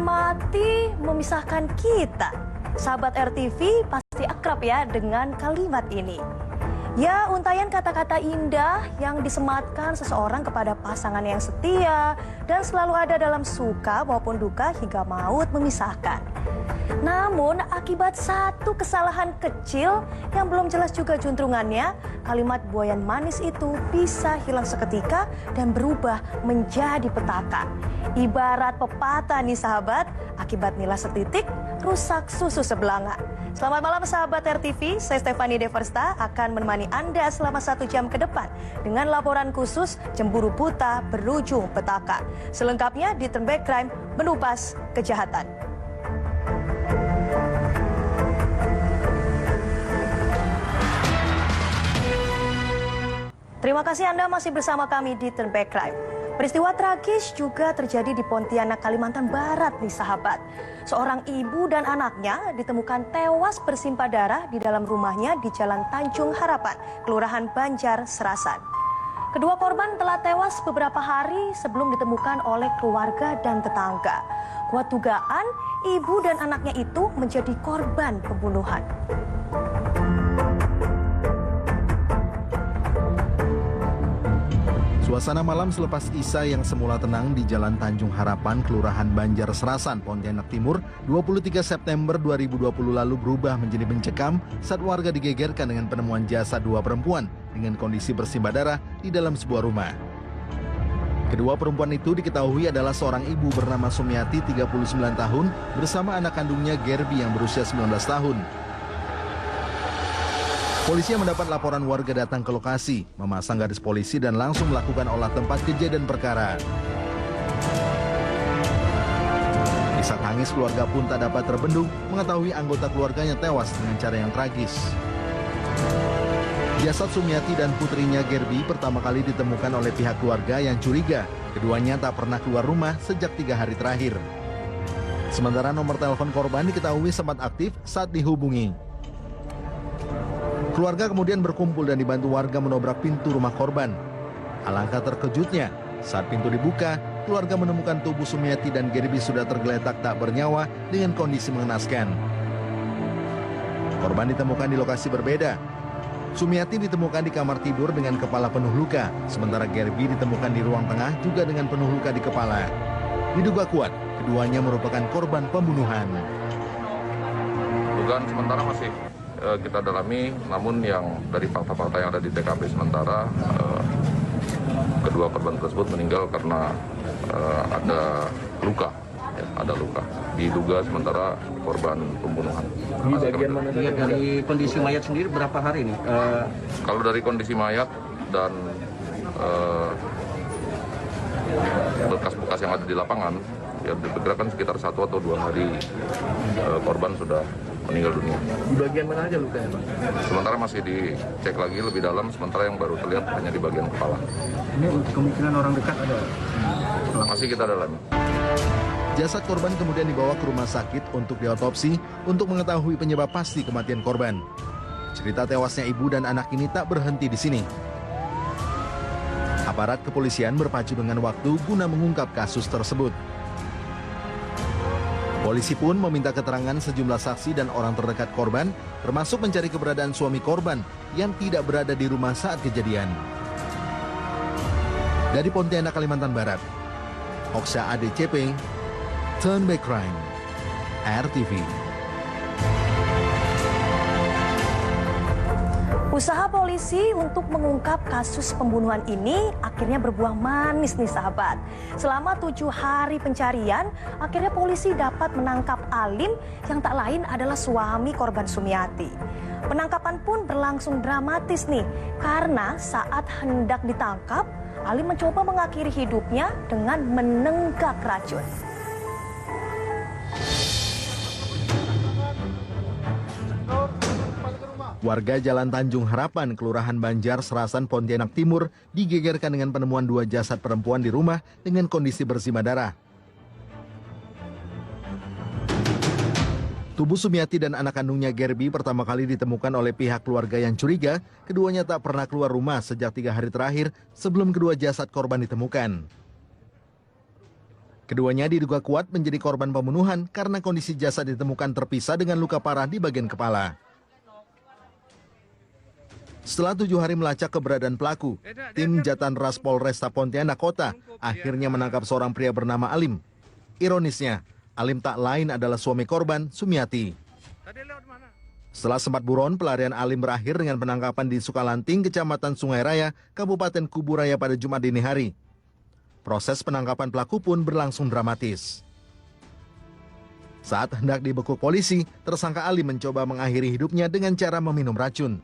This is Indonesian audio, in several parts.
mati memisahkan kita. Sahabat RTV pasti akrab ya dengan kalimat ini. Ya, untayan kata-kata indah yang disematkan seseorang kepada pasangan yang setia dan selalu ada dalam suka maupun duka hingga maut memisahkan. Namun, akibat satu kesalahan kecil yang belum jelas juga juntrungannya, kalimat buayan manis itu bisa hilang seketika dan berubah menjadi petaka. Ibarat pepatah nih sahabat, akibat nilai setitik, rusak susu sebelanga. Selamat malam sahabat RTV, saya Stefani Deversta akan menemani Anda selama 1 jam ke depan dengan laporan khusus Cemburu Buta Berujung Petaka. Selengkapnya di Turn Back Crime, menumpas kejahatan. Terima kasih Anda masih bersama kami di Turn Back Crime. Peristiwa tragis juga terjadi di Pontianak, Kalimantan Barat nih sahabat. Seorang ibu dan anaknya ditemukan tewas bersimpah darah di dalam rumahnya di Jalan Tanjung Harapan, Kelurahan Banjar, Serasan. Kedua korban telah tewas beberapa hari sebelum ditemukan oleh keluarga dan tetangga. Kuat dugaan, ibu dan anaknya itu menjadi korban pembunuhan. Suasana malam selepas Isya yang semula tenang di Jalan Tanjung Harapan, Kelurahan Banjar Serasan, Pontianak Timur, 23 September 2020 lalu berubah menjadi mencekam saat warga digegerkan dengan penemuan jasad 2 perempuan dengan kondisi bersimbah darah di dalam sebuah rumah. Kedua perempuan itu diketahui adalah seorang ibu bernama Sumiati, 39 tahun, bersama anak kandungnya Gerbi yang berusia 19 tahun. Polisi yang mendapat laporan warga datang ke lokasi, memasang garis polisi dan langsung melakukan olah tempat kejadian perkara. Isak tangis keluarga pun tak dapat terbendung mengetahui anggota keluarganya tewas dengan cara yang tragis. Jasad Sumiati dan putrinya Gerbi pertama kali ditemukan oleh pihak keluarga yang curiga. Keduanya tak pernah keluar rumah sejak 3 hari terakhir. Sementara nomor telepon korban diketahui sempat aktif saat dihubungi. Keluarga kemudian berkumpul dan dibantu warga menobrak pintu rumah korban. Alangkah terkejutnya, saat pintu dibuka, keluarga menemukan tubuh Sumiati dan Gerbi sudah tergeletak tak bernyawa dengan kondisi mengenaskan. Korban ditemukan di lokasi berbeda. Sumiati ditemukan di kamar tidur dengan kepala penuh luka, sementara Gerbi ditemukan di ruang tengah juga dengan penuh luka di kepala. Diduga kuat, keduanya merupakan korban pembunuhan. Dugaan sementara masih kita dalami, namun yang dari fakta-fakta yang ada di TKP sementara, kedua korban tersebut meninggal karena ada luka, ya, ada luka. Diduga sementara korban pembunuhan. Di bagian mana dari kondisi mayat sendiri berapa hari ini? Kalau dari kondisi mayat dan bekas-bekas yang ada di lapangan, ya diperkirakan sekitar 1 atau 2 hari korban sudah meninggal dunia. Di bagian mana aja lukanya, Pak? Sementara masih dicek lagi lebih dalam, sementara yang baru terlihat hanya di bagian kepala. Ini untuk kemungkinan orang dekat ada? Masih kita dalami. Jasad korban kemudian dibawa ke rumah sakit untuk diotopsi untuk mengetahui penyebab pasti kematian korban. Cerita tewasnya ibu dan anak ini tak berhenti di sini. Aparat kepolisian berpacu dengan waktu guna mengungkap kasus tersebut. Polisi pun meminta keterangan sejumlah saksi dan orang terdekat korban, termasuk mencari keberadaan suami korban yang tidak berada di rumah saat kejadian. Dari Pontianak, Kalimantan Barat, Oksa ADCP, Turn Back Crime, RTV. Usaha polisi untuk mengungkap kasus pembunuhan ini akhirnya berbuah manis nih sahabat. Selama 7 hari pencarian, akhirnya polisi dapat menangkap Alim yang tak lain adalah suami korban Sumiati. Penangkapan pun berlangsung dramatis nih, karena saat hendak ditangkap, Alim mencoba mengakhiri hidupnya dengan menenggak racun. Warga Jalan Tanjung Harapan, Kelurahan Banjar, Serasan, Pontianak Timur digegerkan dengan penemuan 2 jasad perempuan di rumah dengan kondisi bersimbah darah. Tubuh Sumiati dan anak kandungnya Gerbi pertama kali ditemukan oleh pihak keluarga yang curiga. Keduanya tak pernah keluar rumah sejak 3 hari terakhir sebelum kedua jasad korban ditemukan. Keduanya diduga kuat menjadi korban pembunuhan karena kondisi jasad ditemukan terpisah dengan luka parah di bagian kepala. Setelah 7 hari melacak keberadaan pelaku, tim Jatan Ras Polresta Pontianak Kota akhirnya menangkap seorang pria bernama Alim. Ironisnya, Alim tak lain adalah suami korban, Sumiati. Setelah sempat buron, pelarian Alim berakhir dengan penangkapan di Sukalanting, Kecamatan Sungai Raya, Kabupaten Kubu Raya pada Jumat dini hari. Proses penangkapan pelaku pun berlangsung dramatis. Saat hendak dibekuk polisi, tersangka Alim mencoba mengakhiri hidupnya dengan cara meminum racun.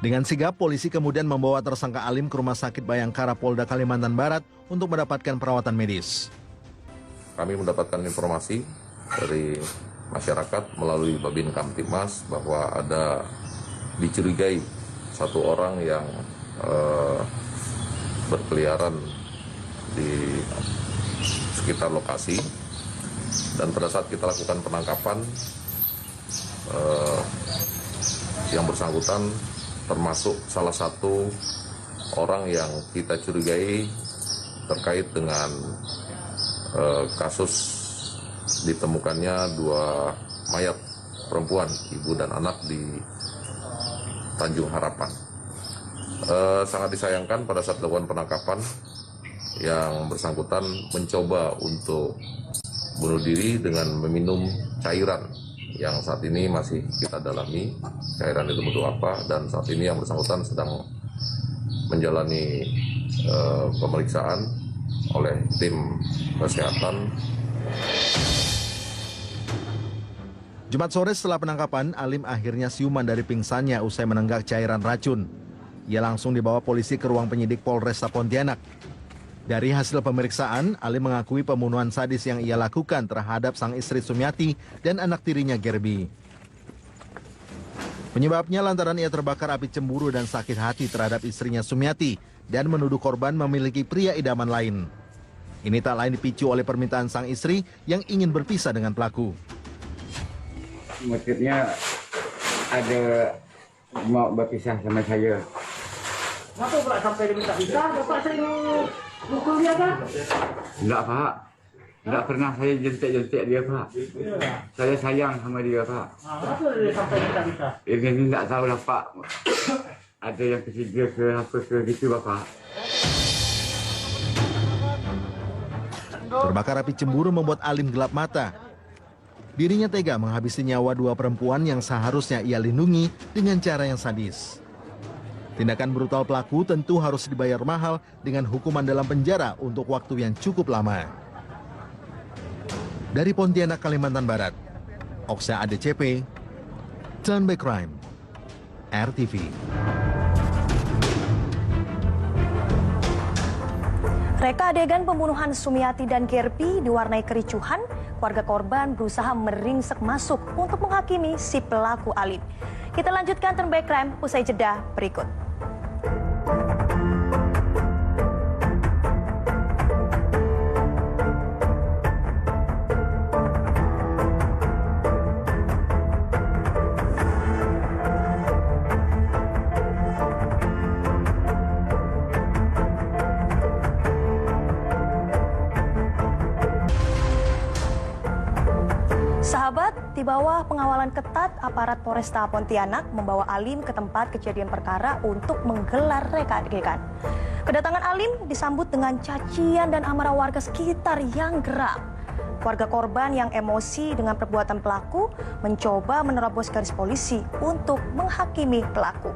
Dengan sigap, polisi kemudian membawa tersangka Alim ke Rumah Sakit Bayangkara Polda Kalimantan Barat untuk mendapatkan perawatan medis. Kami mendapatkan informasi dari masyarakat melalui Babin Kamtibmas bahwa ada dicurigai satu orang yang berkeliaran di sekitar lokasi, dan pada saat kita lakukan penangkapan yang bersangkutan termasuk salah satu orang yang kita curigai terkait dengan kasus ditemukannya 2 mayat perempuan, ibu dan anak di Tanjung Harapan. Sangat disayangkan pada saat dilakukan penangkapan yang bersangkutan mencoba untuk bunuh diri dengan meminum cairan yang saat ini masih kita dalami cairan itu bentuk apa, dan saat ini yang bersangkutan sedang menjalani pemeriksaan oleh tim kesehatan. Jumat sore setelah penangkapan, Alim akhirnya siuman dari pingsannya usai menenggak cairan racun. Ia langsung dibawa polisi ke ruang penyidik Polresta Pontianak. Dari hasil pemeriksaan, Alim mengakui pembunuhan sadis yang ia lakukan terhadap sang istri Sumiati dan anak tirinya Gerbi. Penyebabnya lantaran ia terbakar api cemburu dan sakit hati terhadap istrinya Sumiati dan menuduh korban memiliki pria idaman lain. Ini tak lain dipicu oleh permintaan sang istri yang ingin berpisah dengan pelaku. Motifnya ada mau berpisah sama saya. Kenapa pula sampai dia minta pisah? Bapak sering pukul dia kan? Enggak, Pak. Enggak pernah saya jentik-jentik dia, Pak. Saya sayang sama dia, Pak. Kenapa dia sampai minta pisah? Ini enggak tahu lah, Pak. Ada yang ketiga ke apa ke gitu, Bapak. Terbakar api cemburu membuat Alim gelap mata. Dirinya tega menghabisi nyawa 2 perempuan yang seharusnya ia lindungi dengan cara yang sadis. Tindakan brutal pelaku tentu harus dibayar mahal dengan hukuman dalam penjara untuk waktu yang cukup lama. Dari Pontianak, Kalimantan Barat, Oksa ADCP, Turn Back Crime, RTV. Reka adegan pembunuhan Sumiati dan Gerbi diwarnai kericuhan. Keluarga korban berusaha meringsek masuk untuk menghakimi si pelaku Alim. Kita lanjutkan Turn Back Crime usai jeda berikut. Sahabat, di bawah pengawalan ketat, aparat Polresta Pontianak membawa Alim ke tempat kejadian perkara untuk menggelar reka adegan. Kedatangan Alim disambut dengan cacian dan amarah warga sekitar yang geram. Keluarga korban yang emosi dengan perbuatan pelaku mencoba menerobos garis polisi untuk menghakimi pelaku.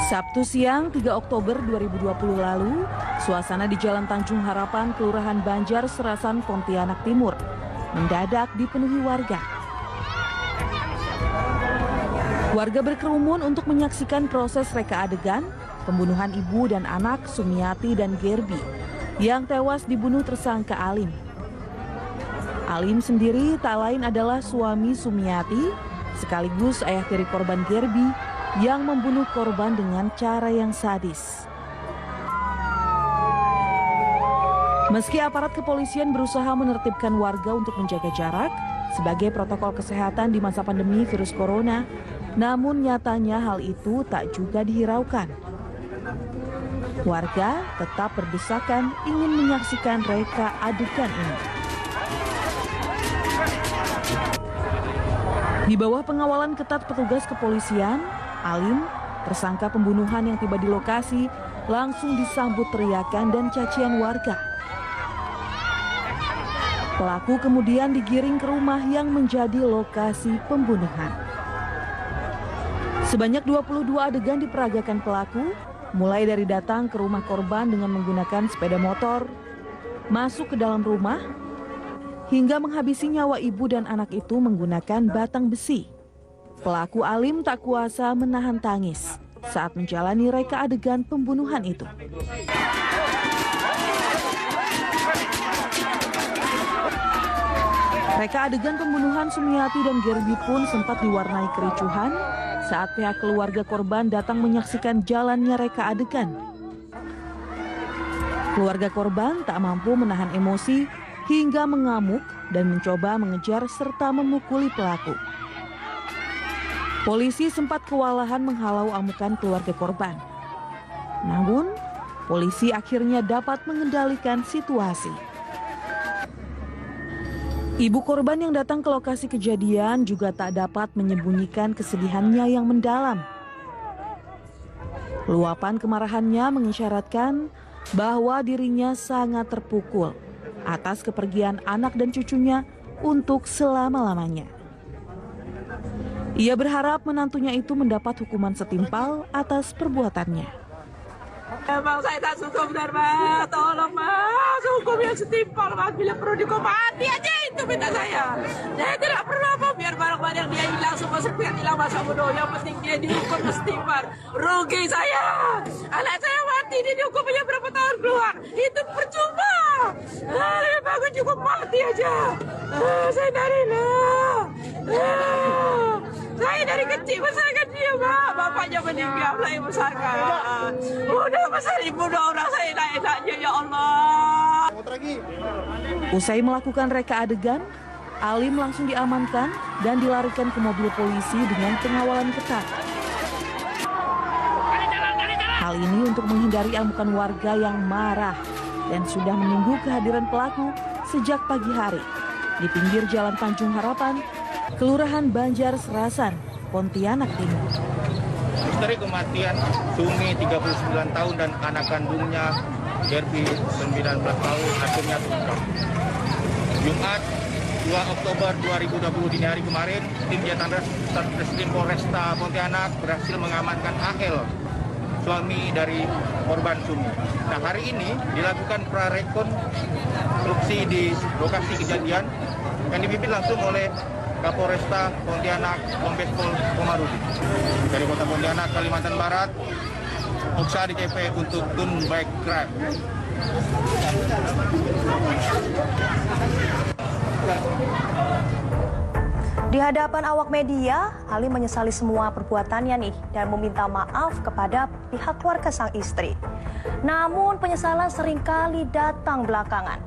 Sabtu siang 3 Oktober 2020 lalu, suasana di Jalan Tanjung Harapan, Kelurahan Banjar Serasan, Pontianak Timur, mendadak dipenuhi warga. Warga berkerumun untuk menyaksikan proses reka adegan pembunuhan ibu dan anak Sumiati dan Gerbi yang tewas dibunuh tersangka Alim. Alim sendiri tak lain adalah suami Sumiati sekaligus ayah tiri korban Gerbi yang membunuh korban dengan cara yang sadis. Meski aparat kepolisian berusaha menertibkan warga untuk menjaga jarak sebagai protokol kesehatan di masa pandemi virus corona, Namun nyatanya hal itu tak juga dihiraukan. Warga tetap berdesakan ingin menyaksikan reka adegan ini. Di bawah pengawalan ketat petugas kepolisian, Alim, tersangka pembunuhan yang tiba di lokasi, langsung disambut teriakan dan cacian warga. Pelaku kemudian digiring ke rumah yang menjadi lokasi pembunuhan. Sebanyak 22 adegan diperagakan pelaku, mulai dari datang ke rumah korban dengan menggunakan sepeda motor, masuk ke dalam rumah, hingga menghabisi nyawa ibu dan anak itu menggunakan batang besi. Pelaku Alim tak kuasa menahan tangis saat menjalani reka adegan pembunuhan itu. Reka adegan pembunuhan Sumiati dan Gerbi pun sempat diwarnai kericuhan saat pihak keluarga korban datang menyaksikan jalannya reka adegan. Keluarga korban tak mampu menahan emosi hingga mengamuk dan mencoba mengejar serta memukuli pelaku. Polisi sempat kewalahan menghalau amukan keluarga korban. Namun, polisi akhirnya dapat mengendalikan situasi. Ibu korban yang datang ke lokasi kejadian juga tak dapat menyembunyikan kesedihannya yang mendalam. Luapan kemarahannya mengisyaratkan bahwa dirinya sangat terpukul atas kepergian anak dan cucunya untuk selama-lamanya. Ia berharap menantunya itu mendapat hukuman setimpal atas perbuatannya. Emang saya tak suka benar, Mas. Tolong, Mas. Hukum yang setimpal, Mas. Bila perlu dihukum mati aja itu minta saya. Saya tidak perlu apa biar barang-barang yang dia hilang semua sepihak hilang masa bodoh. Yang penting dia dihukum setimpal. Rugi saya. Anak saya mati, dia dihukum aja berapa tahun keluar. Itu percuma. Lebih bagus cukup mati aja. Saya dari saya dari kecil besarkan dia, Pak. Bapaknya meninggal, saya besarkan. Udah besar ibu orang saya enak-enaknya, ya Allah. Usai melakukan reka adegan, Alim langsung diamankan dan dilarikan ke mobil polisi dengan pengawalan ketat. Hal ini untuk menghindari amukan warga yang marah dan sudah menunggu kehadiran pelaku sejak pagi hari di pinggir Jalan Tanjung Harapan, Kelurahan Banjar Serasan, Pontianak Timur. Misteri kematian Sumi 39 tahun dan anak kandungnya Gerbi 19 tahun akhirnya terungkap. Jumat 2 Oktober 2020 dini hari kemarin, tim Jatan Satreskrim Polresta Pontianak berhasil mengamankan AL, suami dari korban Sumi. Nah, hari ini dilakukan prarekonstruksi di lokasi kejadian yang dipimpin langsung oleh Kapolresta Pontianak Kombes Pol Komarudin. Dari Kota Pontianak, Kalimantan Barat, Oksa DCP untuk Tun Baik Crime. Di hadapan awak media, Ali menyesali semua perbuatannya nih dan meminta maaf kepada pihak keluarga sang istri. Namun penyesalan seringkali datang belakangan.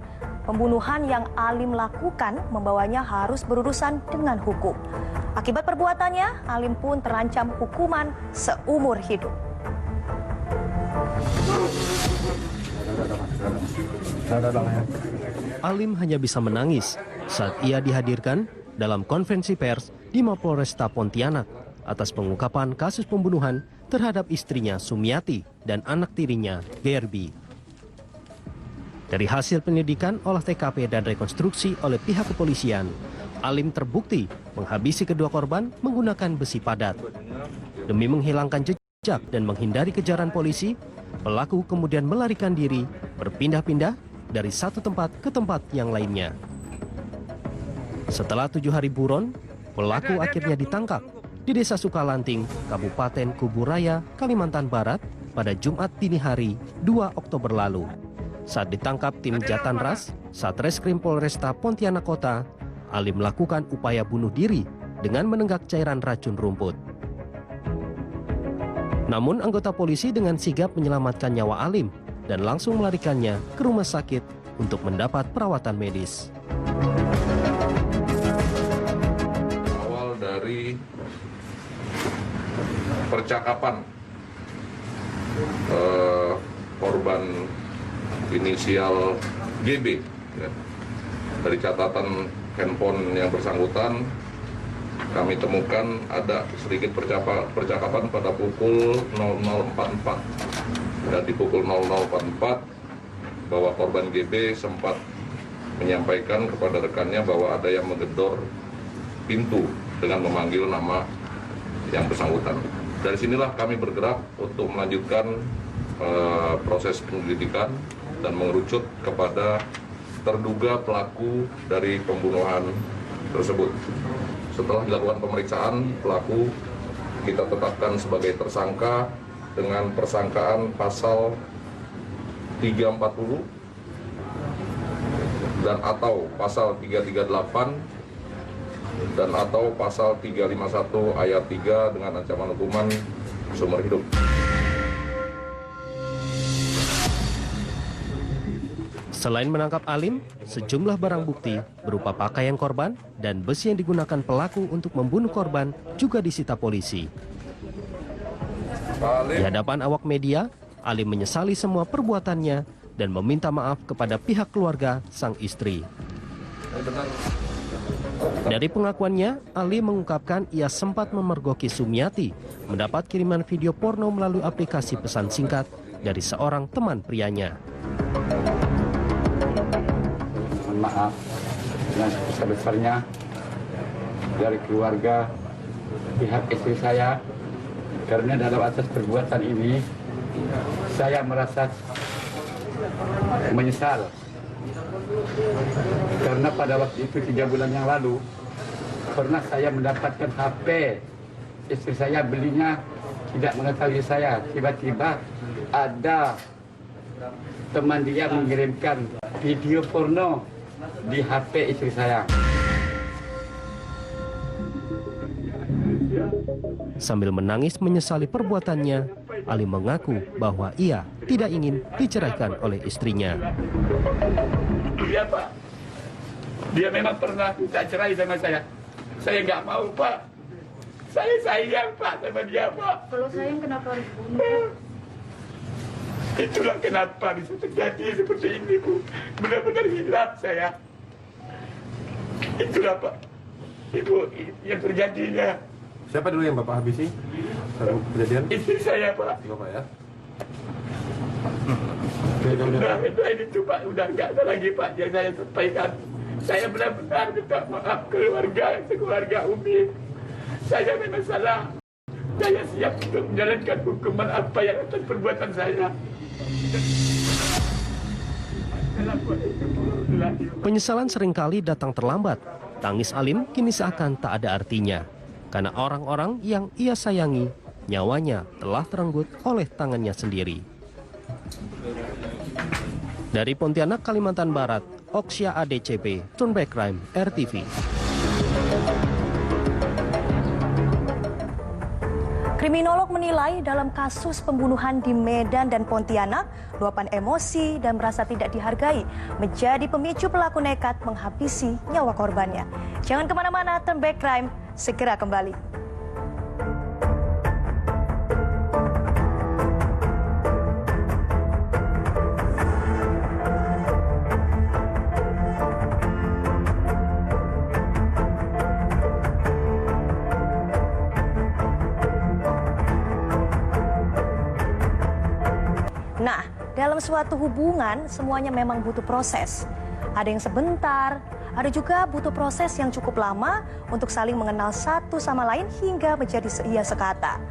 Pembunuhan yang Alim lakukan membawanya harus berurusan dengan hukum. Akibat perbuatannya, Alim pun terancam hukuman seumur hidup. Alim hanya bisa menangis saat ia dihadirkan dalam konferensi pers di Mapolresta Pontianak atas pengungkapan kasus pembunuhan terhadap istrinya Sumiati dan anak tirinya Gerbi. Dari hasil penyelidikan, olah TKP dan rekonstruksi oleh pihak kepolisian, Alim terbukti menghabisi kedua korban menggunakan besi padat. Demi menghilangkan jejak dan menghindari kejaran polisi, pelaku kemudian melarikan diri berpindah-pindah dari satu tempat ke tempat yang lainnya. Setelah 7 hari buron, pelaku akhirnya ditangkap di Desa Sukalanting, Kabupaten Kuburaya, Kalimantan Barat pada Jumat dini hari 2 Oktober lalu. Saat ditangkap tim Jatanras, Satreskrim Polresta Pontianak Kota, Alim melakukan upaya bunuh diri dengan menenggak cairan racun rumput. Namun anggota polisi dengan sigap menyelamatkan nyawa Alim dan langsung melarikannya ke rumah sakit untuk mendapat perawatan medis. Awal dari percakapan korban inisial GB. Ya. Dari catatan handphone yang bersangkutan, kami temukan ada sedikit percakapan pada pukul 00.44. Dan di pukul 00.44 bahwa korban GB sempat menyampaikan kepada rekannya bahwa ada yang menggedor pintu dengan memanggil nama yang bersangkutan. Dari sinilah kami bergerak untuk melanjutkan proses penyelidikan dan mengerucut kepada terduga pelaku dari pembunuhan tersebut. Setelah dilakukan pemeriksaan, pelaku kita tetapkan sebagai tersangka dengan persangkaan pasal 340 dan atau pasal 338 dan atau pasal 351 ayat 3 dengan ancaman hukuman seumur hidup. Selain menangkap Alim, sejumlah barang bukti berupa pakaian korban dan besi yang digunakan pelaku untuk membunuh korban juga disita polisi. Di hadapan awak media, Alim menyesali semua perbuatannya dan meminta maaf kepada pihak keluarga sang istri. Dari pengakuannya, Alim mengungkapkan ia sempat memergoki Sumiati mendapat kiriman video porno melalui aplikasi pesan singkat dari seorang teman prianya. Maaf yang sebesar-besarnya dari keluarga pihak istri saya, karena dalam atas perbuatan ini saya merasa menyesal karena pada waktu itu 3 bulan yang lalu pernah saya mendapatkan HP istri saya, belinya tidak mengetahui saya, tiba-tiba ada teman dia mengirimkan video porno di HP istri saya. Sambil menangis menyesali perbuatannya, Ali mengaku bahwa ia tidak ingin diceraikan oleh istrinya. Iya Pak, dia memang pernah minta cerai sama saya. Saya nggak mau Pak. Saya sayang Pak sama dia Pak. Kalau sayang kenapa harus bunuh? Itulah kenapa bisa terjadi seperti ini Bu. Benar-benar hilaf saya. Itulah Pak, Ibu yang terjadinya. Siapa dulu yang Bapak habisi? Kejadian? Istri saya Pak. Bapak ya? Udah ini tuh Pak, udah nggak ada lagi Pak yang saya sampaikan. Saya benar-benar minta maaf keluarga Umi. Saya memang salah. Saya siap untuk menjalankan hukuman apa yang atas perbuatan saya. Penyesalan seringkali datang terlambat. Tangis Alim kini seakan tak ada artinya. Karena orang-orang yang ia sayangi, nyawanya telah terenggut oleh tangannya sendiri. Dari Pontianak, Kalimantan Barat, Oksya ADCP, Turnback Crime, RTV. Kriminolog menilai dalam kasus pembunuhan di Medan dan Pontianak, luapan emosi dan merasa tidak dihargai menjadi pemicu pelaku nekat menghabisi nyawa korbannya. Jangan kemana-mana, Turnback Crime segera kembali. Nah, dalam suatu hubungan semuanya memang butuh proses. Ada yang sebentar, ada juga butuh proses yang cukup lama untuk saling mengenal satu sama lain hingga menjadi seia sekata.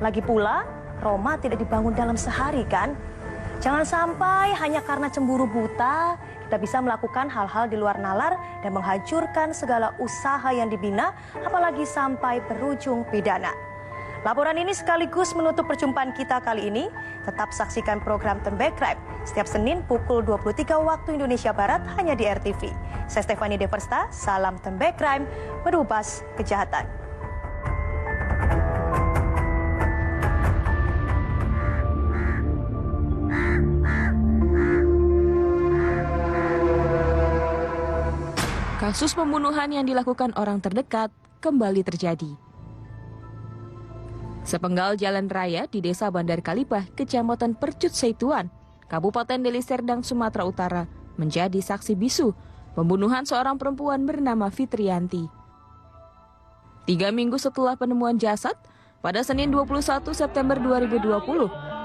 Lagi pula, Roma tidak dibangun dalam sehari kan? Jangan sampai hanya karena cemburu buta, kita bisa melakukan hal-hal di luar nalar dan menghancurkan segala usaha yang dibina, apalagi sampai berujung pidana. Laporan ini sekaligus menutup perjumpaan kita kali ini. Tetap saksikan program Turnback Crime setiap Senin pukul 23 waktu Indonesia Barat hanya di RTV. Saya Stefani Deversta, salam Turnback Crime, berubas kejahatan. Kasus pembunuhan yang dilakukan orang terdekat kembali terjadi. Sepenggal jalan raya di Desa Bandar Kalipah, Kecamatan Percut Seituan, Kabupaten Deli Serdang, Sumatera Utara, menjadi saksi bisu pembunuhan seorang perempuan bernama Fitriyanti. 3 minggu setelah penemuan jasad, pada Senin 21 September 2020,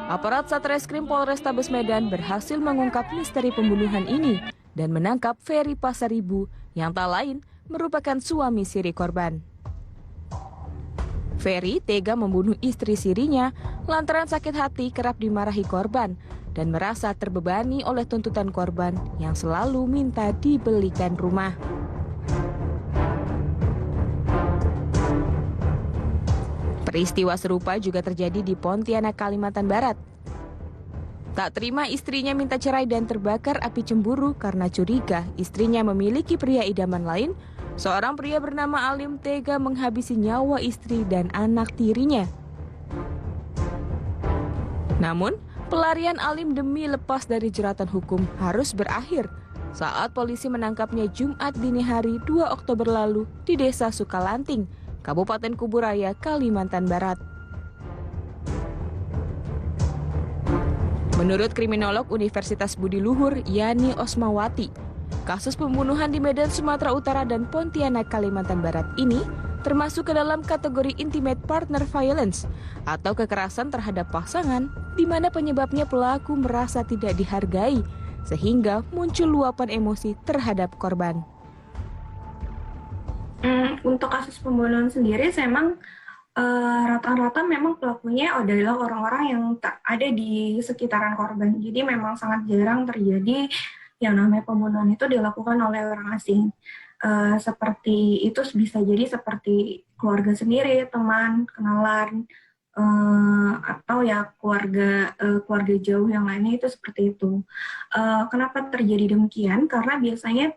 aparat Satreskrim Polrestabes Medan berhasil mengungkap misteri pembunuhan ini dan menangkap Ferry Pasaribu yang tak lain merupakan suami siri korban. Ferry tega membunuh istri sirinya lantaran sakit hati kerap dimarahi korban dan merasa terbebani oleh tuntutan korban yang selalu minta dibelikan rumah. Peristiwa serupa juga terjadi di Pontianak, Kalimantan Barat. Tak terima istrinya minta cerai dan terbakar api cemburu karena curiga istrinya memiliki pria idaman lain, seorang pria bernama Alim tega menghabisi nyawa istri dan anak tirinya. Namun, pelarian Alim demi lepas dari jeratan hukum harus berakhir saat polisi menangkapnya Jumat dini hari 2 Oktober lalu di Desa Sukalanting, Kabupaten Kuburaya, Kalimantan Barat. Menurut kriminolog Universitas Budi Luhur Yani Osmawati, kasus pembunuhan di Medan, Sumatera Utara dan Pontianak, Kalimantan Barat ini termasuk ke dalam kategori intimate partner violence atau kekerasan terhadap pasangan di mana penyebabnya pelaku merasa tidak dihargai sehingga muncul luapan emosi terhadap korban. Untuk kasus pembunuhan sendiri, memang rata-rata memang pelakunya adalah orang-orang yang tak ada di sekitaran korban. Jadi memang sangat jarang terjadi yang namanya pembunuhan itu dilakukan oleh orang asing. Seperti itu bisa jadi seperti keluarga sendiri, teman, kenalan, atau ya keluarga jauh yang lainnya itu seperti itu. Kenapa terjadi demikian? Karena biasanya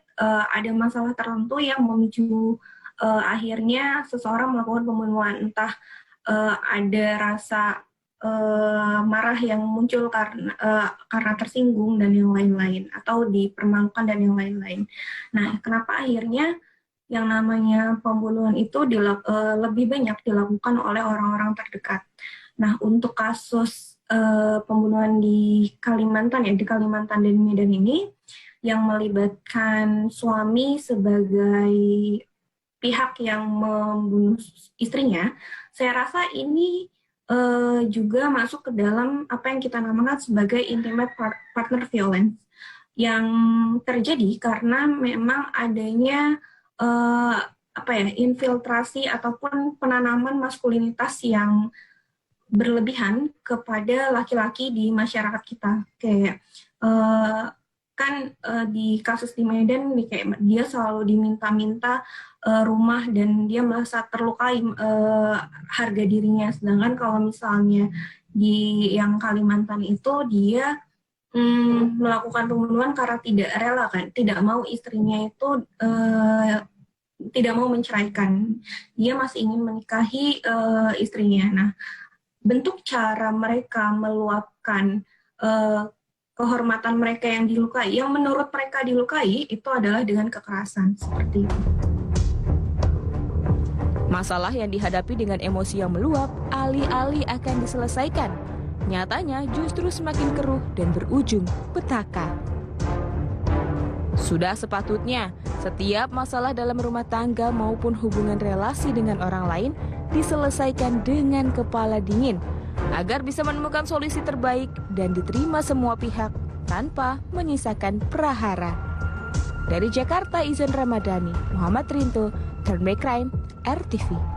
ada masalah tertentu yang memicu akhirnya seseorang melakukan pembunuhan, entah ada rasa marah yang muncul karena tersinggung dan yang lain-lain, atau dipermalukan dan yang lain-lain. Nah, kenapa akhirnya yang namanya pembunuhan itu lebih banyak dilakukan oleh orang-orang terdekat. Nah, untuk kasus pembunuhan di Kalimantan dan Medan ini yang melibatkan suami sebagai pihak yang membunuh istrinya, saya rasa ini juga masuk ke dalam apa yang kita namakan sebagai intimate partner violence yang terjadi karena memang adanya infiltrasi ataupun penanaman maskulinitas yang berlebihan kepada laki-laki di masyarakat kita. Kayak di kasus di Medan kayak dia selalu diminta-minta rumah dan dia merasa terlukai harga dirinya, sedangkan kalau misalnya di yang Kalimantan itu dia melakukan pembunuhan karena tidak rela, kan, tidak mau istrinya itu tidak mau menceraikan, dia masih ingin menikahi istrinya. Nah, bentuk cara mereka meluapkan kehormatan mereka yang dilukai, yang menurut mereka dilukai, itu adalah dengan kekerasan, seperti itu. Masalah yang dihadapi dengan emosi yang meluap, alih-alih akan diselesaikan, nyatanya justru semakin keruh dan berujung petaka. Sudah sepatutnya, setiap masalah dalam rumah tangga maupun hubungan relasi dengan orang lain diselesaikan dengan kepala dingin, agar bisa menemukan solusi terbaik dan diterima semua pihak tanpa menyisakan prahara. Dari Jakarta, Izan Ramadhani, Muhammad Rinto, Turn Back Crime, RTV.